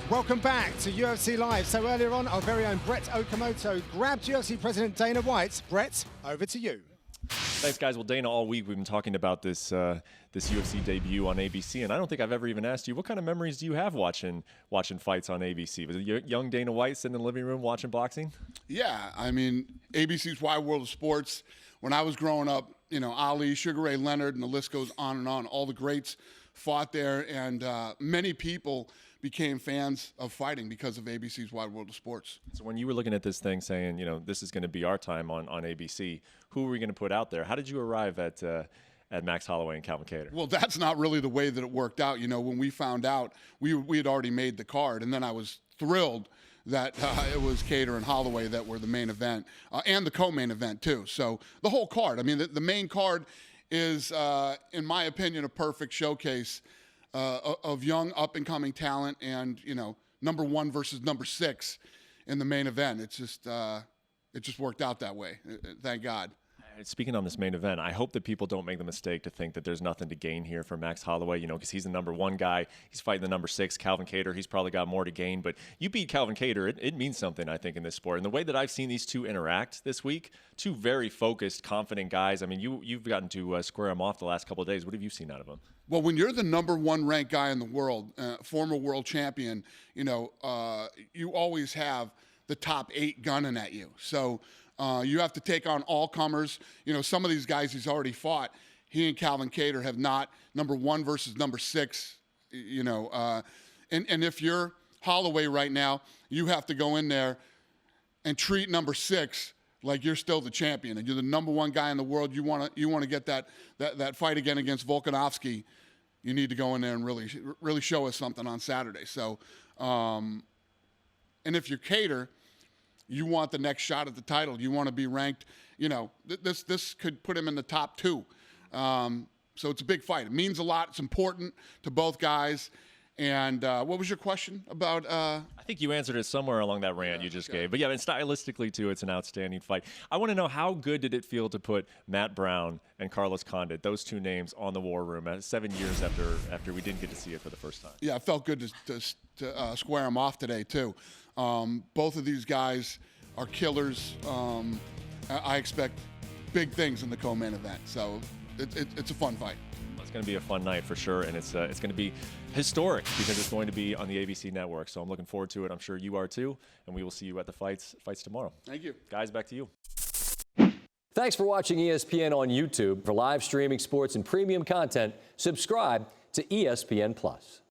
Welcome back to UFC Live. So earlier on, our very own Brett Okamoto grabbed UFC President Dana White. Brett, over to you. Thanks, guys. Well, Dana, all week we've been talking about this this UFC debut on ABC, and I don't think I've ever even asked you, what kind of memories do you have watching fights on ABC? Was it young Dana White sitting in the living room watching boxing? Yeah, I mean, ABC's Wide World of Sports. When I was growing up, you know, Ali, Sugar Ray Leonard, and the list goes on and on. All the greats fought there, and many people became fans of fighting because of ABC's Wide World of Sports. So when you were looking at this thing saying, you know, this is going to be our time on ABC, who were we going to put out there? How did you arrive at Max Holloway and Calvin Kattar? Well, that's not really the way that it worked out. You know, when we found out, we had already made the card, and then I was thrilled that it was Kattar and Holloway that were the main event, and the co-main event too. So the whole card, I mean, the main card is, in my opinion, a perfect showcase of young up-and-coming talent, and, you know, number 1 versus number 6 in the main event. It's just, it just worked out that way. Thank God. Speaking on this main event, I hope that people don't make the mistake to think that there's nothing to gain here for Max Holloway, you know, because he's the number 1 guy. He's fighting the number 6, Calvin Kattar. He's probably got more to gain. But you beat Calvin Kattar, it means something, I think, in this sport. And the way that I've seen these two interact this week, two very focused, confident guys. I mean, you've gotten to square them off the last couple of days. What have you seen out of them? Well, when you're the number 1 ranked guy in the world, former world champion, you know, you always have the top 8 gunning at you. So you have to take on all comers. You know, some of these guys he's already fought. He and Calvin Kattar have not. Number 1 versus number 6, you know. And if you're Holloway right now, you have to go in there and treat number 6 like you're still the champion, and you're the number 1 guy in the world. You want to get that fight again against Volkanovski. You need to go in there and really show us something on Saturday. So, and if you're Kattar, you want the next shot at the title. You want to be ranked. You know, this could put him in the top 2. So it's a big fight. It means a lot. It's important to both guys. And what was your question about? I think you answered it somewhere along that rant you just gave. But yeah, and stylistically too, it's an outstanding fight. I want to know, how good did it feel to put Matt Brown and Carlos Condit, those 2 names, on the War Room 7 years after we didn't get to see it for the first time? Yeah, it felt good to square them off today too. Both of these guys are killers. I expect big things in the co-main event. So it's a fun fight. It's going to be a fun night for sure, and it's going to be historic because it's going to be on the ABC network. So I'm looking forward to it. I'm sure you are too, and we will see you at the fights tomorrow. Thank you. Guys, back to you. Thanks for watching ESPN on YouTube. For live streaming sports and premium content, subscribe to ESPN+.